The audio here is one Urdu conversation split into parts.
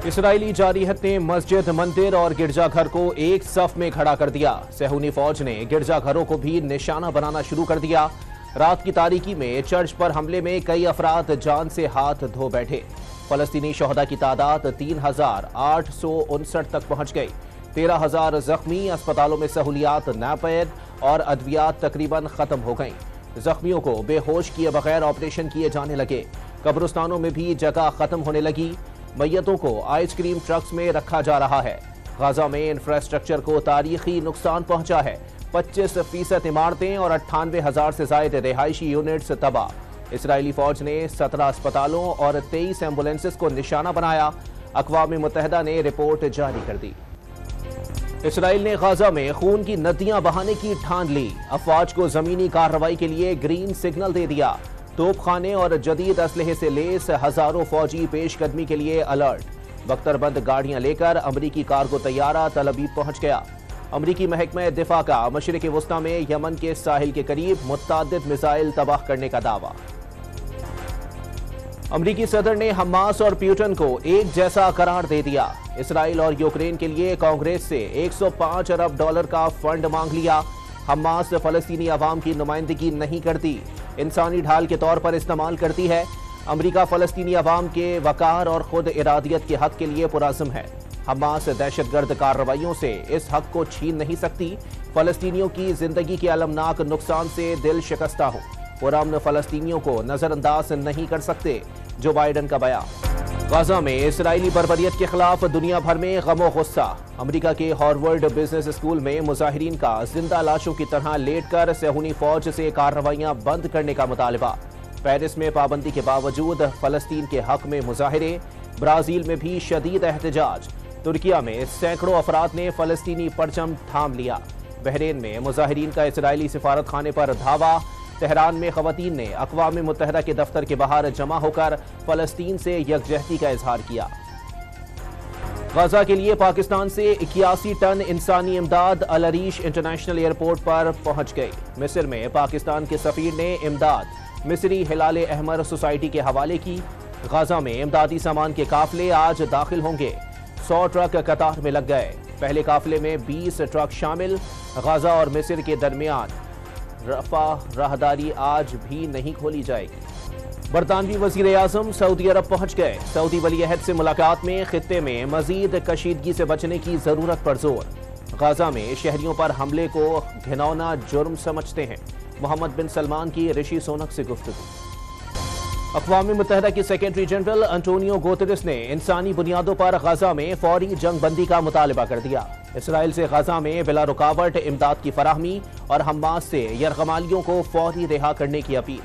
اسرائیلی جارحیت نے مسجد، مندر اور گرجا گھر کو ایک صف میں کھڑا کر دیا۔ صہیونی فوج نے گرجا گھروں کو بھی نشانہ بنانا شروع کر دیا۔ رات کی تاریکی میں چرچ پر حملے میں کئی افراد جان سے ہاتھ دھو بیٹھے۔ فلسطینی شہداء کی تعداد 3859 تک پہنچ گئی۔ 13,000 زخمی، اسپتالوں میں سہولیات ناپید اور ادویات تقریباً ختم ہو گئیں۔ زخمیوں کو بے ہوش کیے بغیر آپریشن کیے جانے لگے۔ قبرستانوں میں بھی جگہ ختم ہونے لگی۔ میتوں کو آئس کریم ٹرکس میں رکھا جا رہا ہے۔ غزہ میں انفراسٹرکچر کو تاریخی نقصان پہنچا ہے۔ 25% عمارتیں اور 98,000 سے زائد رہائشی یونٹس تباہ۔ اسرائیلی فوج نے 17 اسپتالوں اور 23 ایمبولینسز کو نشانہ بنایا۔ اقوام متحدہ نے رپورٹ جاری کر دی۔ اسرائیل نے غزہ میں خون کی ندیاں بہانے کی ٹھان لی۔ افواج کو زمینی کارروائی کے لیے گرین سگنل دے دیا۔ توپ خانے اور جدید اسلحے سے لیس ہزاروں فوجی پیش قدمی کے لیے الرٹ۔ بختر بند گاڑیاں لے کر امریکی کارگو طیارہ تل ابیب پہنچ گیا۔ امریکی محکمہ دفاع کا مشرق وسطی میں یمن کے ساحل کے قریب متعدد میزائل تباہ کرنے کا دعویٰ۔ امریکی صدر نے حماس اور پیوٹن کو ایک جیسا قرار دے دیا۔ اسرائیل اور یوکرین کے لیے کانگریس سے $105 ارب کا فنڈ مانگ لیا۔ حماس فلسطینی عوام کی نمائندگی نہیں کرتی، انسانی ڈھال کے طور پر استعمال کرتی ہے۔ امریکہ فلسطینی عوام کے وقار اور خود ارادیت کے حق کے لیے پرعزم ہے۔ حماس دہشت گرد کارروائیوں سے اس حق کو چھین نہیں سکتی۔ فلسطینیوں کی زندگی کے المناک نقصان سے دل شکستہ ہوں۔ پرامن فلسطینیوں کو نظر انداز نہیں کر سکتے، جو بائیڈن کا بیان۔ غزہ میں اسرائیلی بربریت کے خلاف دنیا بھر میں غم و غصہ۔ امریکہ کے ہارورڈ بزنس اسکول میں مظاہرین کا زندہ لاشوں کی طرح لیٹ کر صہیونی فوج سے کارروائیاں بند کرنے کا مطالبہ۔ پیرس میں پابندی کے باوجود فلسطین کے حق میں مظاہرے۔ برازیل میں بھی شدید احتجاج۔ ترکیہ میں سینکڑوں افراد نے فلسطینی پرچم تھام لیا۔ بحرین میں مظاہرین کا اسرائیلی سفارت خانے پر دھاوا۔ تہران میں خواتین نے اقوام متحدہ کے دفتر کے باہر جمع ہو کر فلسطین سے یکجہتی کا اظہار کیا۔ غزہ کے لیے پاکستان سے 81 ٹن انسانی امداد العریش انٹرنیشنل ایئرپورٹ پر پہنچ گئی۔ مصر میں پاکستان کے سفیر نے امداد مصری ہلال احمر سوسائٹی کے حوالے کی۔ غزہ میں امدادی سامان کے قافلے آج داخل ہوں گے۔ 100 ٹرک قطار میں لگ گئے۔ پہلے قافلے میں 20 ٹرک شامل۔ غزہ اور مصر کے درمیان رفح راہداری آج بھی نہیں کھولی جائے گی۔ برطانوی وزیر اعظم سعودی عرب پہنچ گئے۔ سعودی ولی عہد سے ملاقات میں خطے میں مزید کشیدگی سے بچنے کی ضرورت پر زور۔ غزہ میں شہریوں پر حملے کو گھناؤنا جرم سمجھتے ہیں۔ محمد بن سلمان کی رشی سونک سے گفتگو۔ اقوام متحدہ کی سیکرٹری جنرل انٹونیو گوتریس نے انسانی بنیادوں پر غزہ میں فوری جنگ بندی کا مطالبہ کر دیا۔ اسرائیل سے غزہ میں بلا رکاوٹ امداد کی فراہمی اور حماس سے یرغمالیوں کو فوری رہا کرنے کی اپیل۔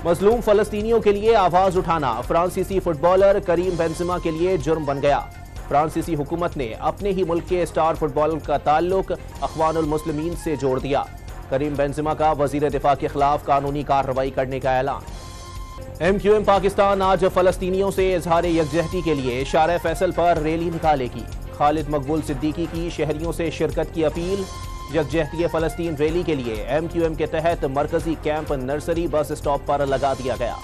مظلوم فلسطینیوں کے لیے آواز اٹھانا فرانسیسی فٹ بالر کریم بنزیما کے لیے جرم بن گیا۔ فرانسیسی حکومت نے اپنے ہی ملک کے اسٹار فٹ بالر کا تعلق اخوان المسلمین سے جوڑ دیا۔ کریم بنزیما کا وزیر دفاع کے خلاف قانونی کارروائی کرنے کا اعلان۔ ایم کیو ایم پاکستان آج فلسطینیوں سے اظہار یکجہتی کے لیے شارع فیصل پر ریلی نکالے گی۔ خالد مقبول صدیقی کی شہریوں سے شرکت کی اپیل۔ یکجہتی فلسطین ریلی کے لیے ایم کیو ایم کے تحت مرکزی کیمپ نرسری بس اسٹاپ پر لگا دیا گیا۔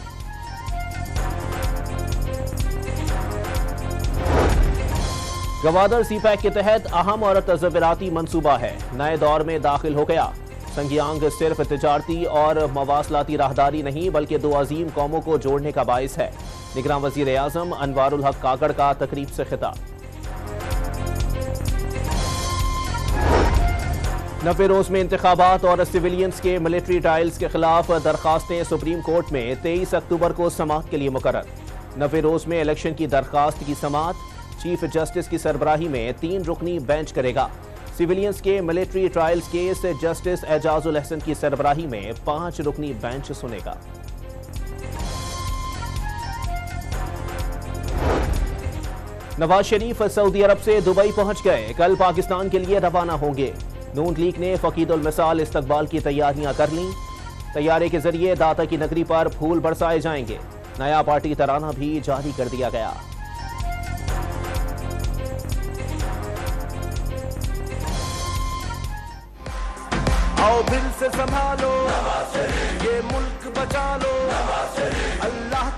گوادر سی پیک کے تحت اہم اور تصوراتی منصوبہ ہے، نئے دور میں داخل ہو گیا۔ سنگیانگ صرف تجارتی اور مواصلاتی راہداری نہیں بلکہ دو عظیم قوموں کو جوڑنے کا باعث ہے۔ نگراں وزیر اعظم انوار الحق کاکڑ کا تقریب سے خطاب۔ 90 روز میں انتخابات اور سویلینز کے ملٹری ٹرائلز کے خلاف درخواستیں سپریم کورٹ میں 23 اکتوبر کو سماعت کے لیے مقرر۔ 90 روز میں الیکشن کی درخواست کی سماعت چیف جسٹس کی سربراہی میں 3 رکنی بینچ کرے گا۔ سویلینز کے ملٹری ٹرائلز کیس جسٹس اعجاز الحسن کی سربراہی میں 5 رکنی بینچ سنے گا۔ نواز شریف سعودی عرب سے دبئی پہنچ گئے، کل پاکستان کے لیے روانہ ہوں گے۔ نون لیگ نے فقید المثال استقبال کی تیاریاں کر لیں۔ طیارے کے ذریعے داتا کی نگری پر پھول برسائے جائیں گے۔ نیا پارٹی ترانہ بھی جاری کر دیا گیا۔ آؤ دل سے سنبھالو، یہ ملک بچا لو، اللہ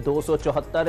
274